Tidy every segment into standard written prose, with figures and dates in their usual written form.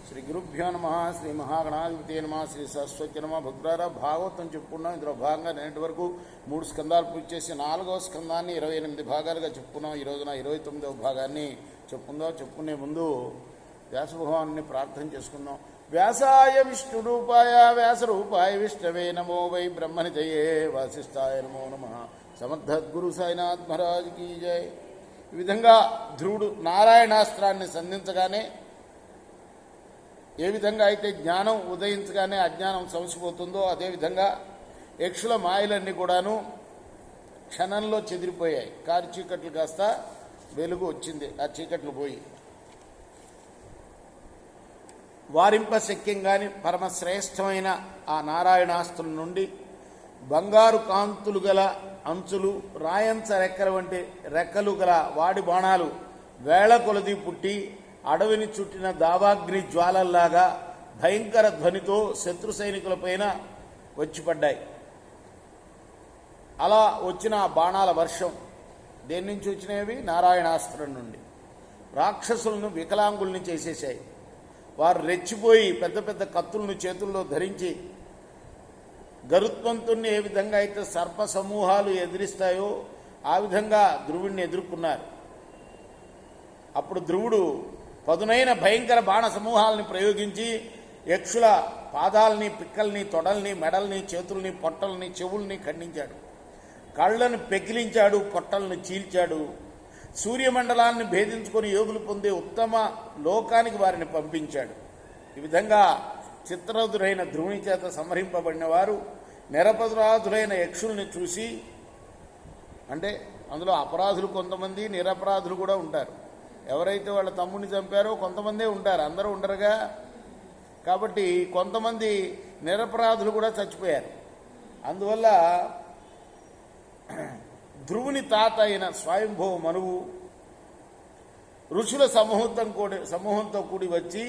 శ్రీ గురుభ్యో నమ. శ్రీ మహాగణాధిపతి నమ. శ్రీ సరస్వతి నమ. భద్రారా భాగవతం చెప్పుకున్నాం. ఇందులో భాగంగా నేటి వరకు 3 స్కందాలు పూర్తి చేసి 4వ స్కందాన్ని 28 భాగాలుగా చెప్పుకున్నాం. ఈ రోజున 29వ భాగాన్ని చెప్పుకునే ముందు వ్యాసభగవాన్ని ప్రార్థన చేసుకుందాం. వ్యాసాయ విష్ణురూపాయ వ్యాసరూపాయ విష్ణవే నమో వై బ్రహ్మనిధయే వాసిష్ఠాయ నమో నమ. సమర్థద్గురు సాయినాథ్ మహారాజ్కి జై. ఈ విధంగా ధ్రువుడు నారాయణాస్త్రాన్ని సంధించగానే ఏ విధంగా అయితే జ్ఞానం ఉదయించగానే అజ్ఞానం సమసిపోతుందో అదేవిధంగా యక్షుల మాయలన్నీ కూడాను క్షణంలో చెదిరిపోయాయి. కారు చీకట్లు కాస్త వెలుగు వచ్చింది. ఆ చీకట్లు పోయి వారింపశక్యంగాని పరమశ్రేష్టమైన ఆ నారాయణాస్త్రం నుండి బంగారు కాంతులు గల అంచులు, రాయంచ రెక్కల వంటి రెక్కలు గల వాడి బాణాలు వేళ కొలది పుట్టి అడవిని చుట్టిన దావాగ్ని జ్వాలల్లాగా భయంకర ధ్వనితో శత్రు సైనికులపైన వచ్చిపడ్డాయి. అలా వచ్చిన బాణాల వర్షం దేని నుంచి వచ్చినవి? నారాయణాస్త్రం నుండి. రాక్షసులను వికలాంగుల్ని చేసేశాయి. వారు రెచ్చిపోయి పెద్ద పెద్ద కత్తులను చేతుల్లో ధరించి గరుత్మంతుణ్ణి ఏ విధంగా అయితే సర్ప సమూహాలు ఎదిరిస్తాయో ఆ విధంగా ధ్రువుణ్ణి ఎదుర్కొన్నారు. అప్పుడు ధ్రువుడు పదునైన భయంకర బాణ సమూహాలని ప్రయోగించి యక్షుల పాదాలని, పిక్కల్ని, తొడల్ని, మెడల్ని, చేతుల్ని, పొట్టల్ని, చెవుల్ని ఖండించాడు. కళ్ళను పెకిలించాడు, పొట్టలను చీల్చాడు. సూర్యమండలాన్ని భేదించుకొని యోగులు పొందే ఉత్తమ లోకానికి వారిని పంపించాడు. ఈ విధంగా చిత్రదురైన ధ్రువుని చేత సంహరింపబడిన వారు నిరపరాధులైన యక్షుల్ని చూసి, అంటే అందులో అపరాధులు కొంతమంది, నిరపరాధులు కూడా ఉంటారు. ఎవరైతే వాళ్ళ తమ్ముడిని చంపారో కొంతమందే ఉంటారు, అందరూ ఉండరుగా. కాబట్టి కొంతమంది నిరపరాధులు కూడా చచ్చిపోయారు. అందువల్ల ధ్రువుని తాత అయిన స్వయంభవ మనువు ఋషుల సమూహంతో కూడి వచ్చి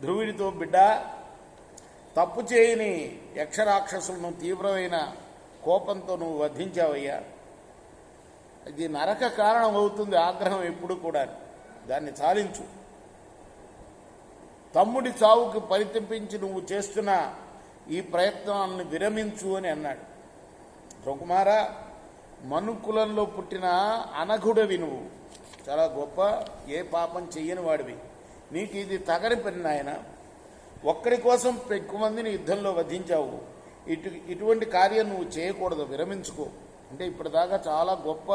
ధ్రువుడితో, బిడ్డ, తప్పు చేయని యక్షరాక్షసులను తీవ్రమైన కోపంతో నువ్వు వధించావయ్యా. ఇది నరక కారణం అవుతుంది. ఆగ్రహం ఎప్పుడు కూడా దాన్ని చాలించు. తమ్ముడి చావుకి పరితపించి నువ్వు చేస్తున్న ఈ ప్రయత్నాలను విరమించు అని అన్నాడు. ధ్రుకుమార, మనుకులంలో పుట్టిన అనఘుడవి నువ్వు, చాలా గొప్ప, ఏ పాపం చెయ్యని వాడివి. నీకు ఇది తగని పని నాయన. ఒక్కడి కోసం ఎక్కువ మందిని యుద్ధంలో వధించావు. ఇటువంటి కార్యం నువ్వు చేయకూడదు, విరమించుకో. అంటే ఇప్పటిదాకా చాలా గొప్ప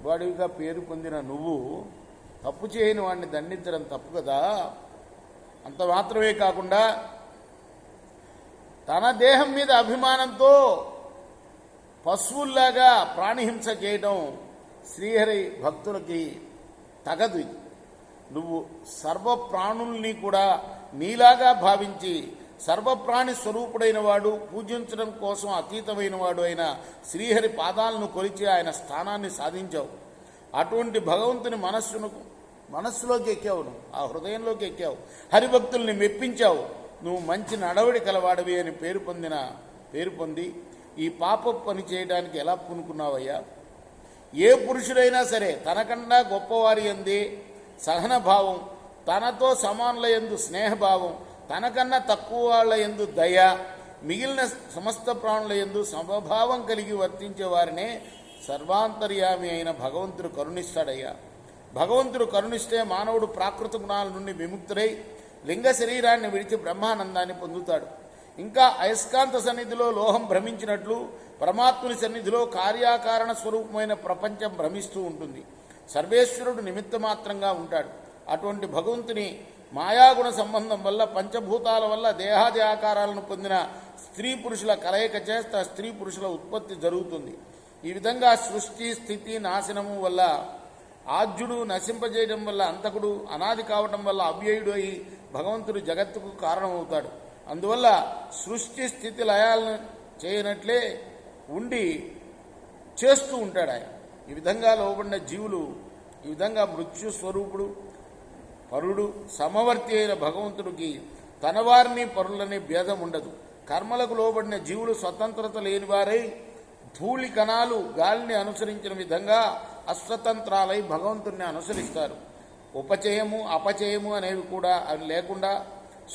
వాడివిగా పేరు పొందిన నువ్వు తప్పు చేయని వాడిని దండించడం తప్పు కదా. అంత మాత్రమే కాకుండా తన దేహం మీద అభిమానంతో పశువుల్లాగా ప్రాణిహింస చేయడం శ్రీహరి భక్తులకి తగదు. నువ్వు సర్వప్రాణుల్ని కూడా నీలాగా భావించి సర్వప్రాణి స్వరూపుడైన వాడు, పూజించడం కోసం అతీతమైన వాడు అయిన శ్రీహరి పాదాలను కొలిచి ఆయన స్థానాన్ని సాధించావు. అటువంటి భగవంతుని మనస్సులోకి ఎక్కావు, నువ్వు ఆ హృదయంలోకి ఎక్కావు. హరిభక్తుల్ని మెప్పించావు. నువ్వు మంచి నడవడి కలవాడివి అని పేరు పొంది ఈ పాప పని చేయడానికి ఎలా పూనుకున్నావయ్యా? ఏ పురుషుడైనా సరే తనకన్నా గొప్పవారి యందే సహనభావం, తనతో సమానుల యందు స్నేహభావం, తనకన్నా తక్కువ వాళ్ళ యందు దయ, మిగిలిన సమస్త ప్రాణుల యందు సమభావం కలిగి వర్తించే వారినే సర్వాంతర్యామి అయిన భగవంతుడు కరుణిస్తాడయ్యా. భగవంతుడు కరుణిస్తే మానవుడు ప్రాకృత గుణాల నుండి విముక్తుడై లింగ శరీరాన్ని విడిచి బ్రహ్మానందాన్ని పొందుతాడు. ఇంకా అయస్కాంత సన్నిధిలో లోహం భ్రమించినట్లు పరమాత్ముని సన్నిధిలో కార్యాకారణ స్వరూపమైన ప్రపంచం భ్రమిస్తూ ఉంటుంది. సర్వేశ్వరుడు నిమిత్త మాత్రంగా ఉంటాడు. అటువంటి భగవంతుని మాయాగుణ సంబంధం వల్ల, పంచభూతాల వల్ల దేహాది ఆకారాలను పొందిన స్త్రీ పురుషుల కలయిక చేత స్త్రీ పురుషుల ఉత్పత్తి జరుగుతుంది. ఈ విధంగా సృష్టి, స్థితి, నాశనము వల్ల ఆద్యుడు నశింపజేయడం వల్ల అంతకుడు, అనాది కావటం వల్ల అవ్యయుడు అయి భగవంతుడు జగత్తుకు కారణమవుతాడు. అందువల్ల సృష్టి స్థితి లయాలను చేయనట్లే ఉండి చేస్తూ ఉంటాడు ఆయన. ఈ విధంగా లోబడిన జీవులు, ఈ విధంగా మృత్యు స్వరూపుడు పరుడు సమవర్తి అయిన భగవంతుడికి తన వారిని పరులని భేదం ఉండదు. కర్మలకు లోబడిన జీవులు స్వతంత్రత లేనివారై ధూళి కణాలు గాలిని అనుసరించిన విధంగా అస్వతంత్రాలై భగవంతుణ్ణి అనుసరిస్తారు. ఉపచయము అపచయము అనేవి కూడా అవి లేకుండా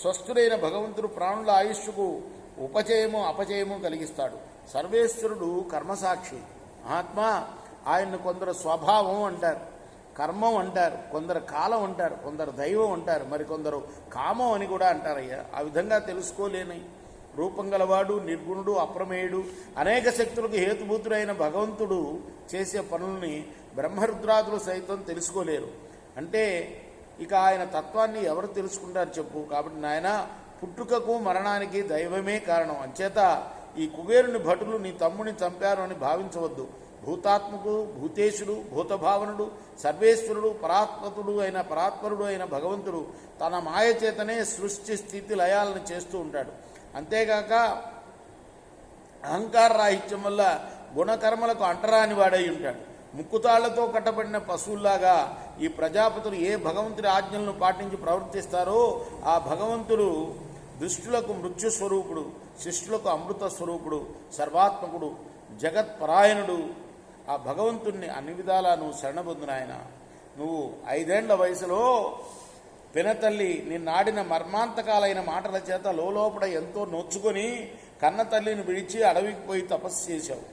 స్వస్థుడైన భగవంతుడు ప్రాణుల ఆయుష్కు ఉపచయము అపచయము కలిగిస్తాడు. సర్వేశ్వరుడు కర్మసాక్షి ఆత్మ. ఆయన్ని కొందరు స్వభావం అంటారు, కర్మం అంటారు, కొందరు కాలం అంటారు, కొందరు దైవం అంటారు, మరికొందరు కామం అని కూడా అంటారయ్యా. ఆ విధంగా తెలుసుకోలేని రూపం గలవాడు, నిర్గుణుడు, అప్రమేయుడు, అనేక శక్తులకు హేతుభూతుడైన భగవంతుడు చేసే పనుల్ని బ్రహ్మరుద్రాదులు సైతం తెలుసుకోలేరు. అంటే ఇక ఆయన తత్వాన్ని ఎవరు తెలుసుకుంటారు చెప్పు. కాబట్టి నాయన, పుట్టుకకు మరణానికి దైవమే కారణం. అంచేత ఈ కుబేరుని భటులు నీ తమ్ముని చంపారు అని భావించవద్దు. భూతాత్మకు, భూతేశుడు, భూతభావనుడు, సర్వేశ్వరుడు, పరాత్పరుడు అయిన భగవంతుడు తన మాయ చేతనే సృష్టి స్థితి లయాలను చేస్తూ ఉంటాడు. అంతేగాక అహంకార రాహిత్యం వల్ల గుణకర్మలకు అంటరాని వాడై ఉంటాడు. ముక్కుతాళ్లతో కట్టబడిన పశువుల్లాగా ఈ ప్రజాపతులు ఏ భగవంతుడి ఆజ్ఞలను పాటించి ప్రవర్తిస్తారో ఆ భగవంతుడు దుష్టులకు మృత్యుస్వరూపుడు, శిష్టులకు అమృత స్వరూపుడు, సర్వాత్మకుడు, జగత్పరాయణుడు. ఆ భగవంతుణ్ణి అన్ని విధాలా నువ్వు శరణబొందు నాయన. నువ్వు 5 ఏళ్ల వయసులో పినతల్లి నిన్నాడిన మర్మాంతకాలైన మాటల చేత లోపల ఎంతో నొచ్చుకొని కన్న తల్లిని విడిచి అడవికి పోయి తపస్సు చేశావు.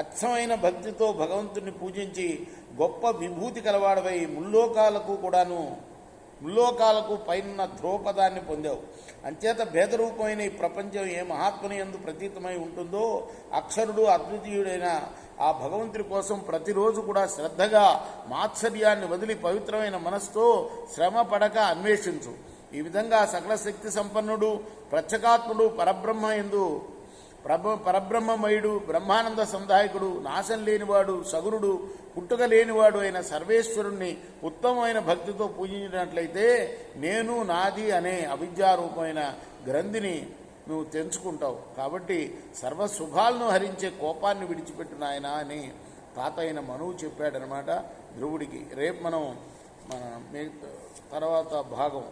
అచ్చమైన భక్తితో భగవంతుని పూజించి గొప్ప విభూతి కలవాడవై ముల్లోకాలకు పైన ధ్రువపదాన్ని పొందావు. అంచేత భేదరూపమైన ఈ ప్రపంచం ఏ మహాత్ముని యందు ప్రతీతమై ఉంటుందో అక్షరుడు అద్వితీయుడైన ఆ భగవంతుడి కోసం ప్రతిరోజు కూడా శ్రద్ధగా మాత్సర్యాన్ని వదిలి పవిత్రమైన మనస్సుతో శ్రమ పడక అన్వేషించు. ఈ విధంగా సకల శక్తి సంపన్నుడు, ప్రత్యేకాత్ముడు, పరబ్రహ్మమయుడు, బ్రహ్మానంద సందాయకుడు, నాశం లేనివాడు, సగురుడు, పుట్టుక లేనివాడు అయిన సర్వేశ్వరుణ్ణి ఉత్తమమైన భక్తితో పూజించినట్లయితే నేను నాది అనే అవిద్యారూపమైన గ్రంథిని నువ్వు తెంచుకుంటావు. కాబట్టి సర్వశుభాలను హరించే కోపాన్ని విడిచిపెట్టు నాయన అని తాత అయిన మనువు చెప్పాడనమాట ధ్రువుడికి. రేపు మన తర్వాత భాగం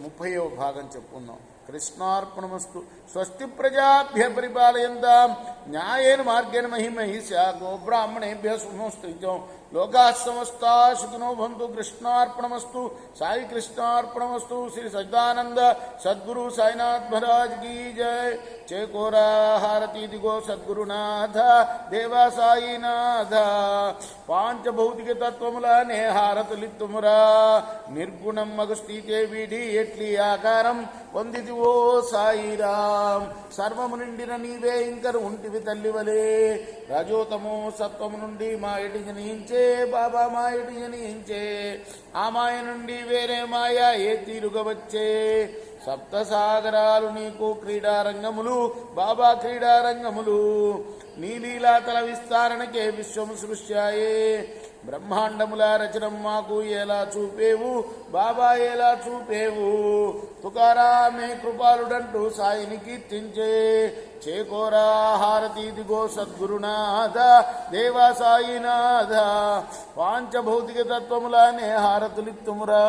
30వ భాగం చెప్పుకుందాం. కృష్ణార్పణమస్తు. స్వస్తి ప్రజాభ్య పరిపాలయంతాం న్యాయేన మార్గేణ మహిమహిషా గోబ్రాహ్మణేభ్య శుభమస్తు. లోకాః సమస్తాః సుఖినో భవంతు. కృష్ణార్పణమస్తు. సాయి కృష్ణార్పణమస్తు. శ్రీ సచ్చిదానంద సద్గురు సాయినాథ్ మహారాజ్ की जय. చేకోరా హారతి దిగో సద్గురునాథ దేవా సాయినాథ. పాంచభౌతిక తత్వములనే హారతులిత్తుమురా. నిర్గుణం మగు స్థితే వీడి ఎట్లి ఆకారం పొందిదివో సాయిరాం. సర్వము నిండిన నీవే ఇంకరు ఉంటివి తల్లివలే. రజోతమో సత్వము నుండి మాయటి జనించే బాబా, మాయటి జనించే. ఆ మాయ నుండి వేరే మాయ ఏ తీరుగా వచ్చే. సప్తసాగరాలు నీకు క్రీడారంగములు బాబా, క్రీడారంగములు. నీలీలాతల విస్తారణకే విశ్వము సృష్ట్యాయే. బ్రహ్మాండముల రచనం మాకు ఎలా చూపేవు బాబా, ఎలా చూపేవు. తుకారామే కృపాలుడంటూ సాయిని కీర్తించే. చేకోరా హారతి దిగో సద్గురునాథ దేవా సాయినాథ. పాంచభౌతిక తత్వములనే హారతులిత్తుమురా.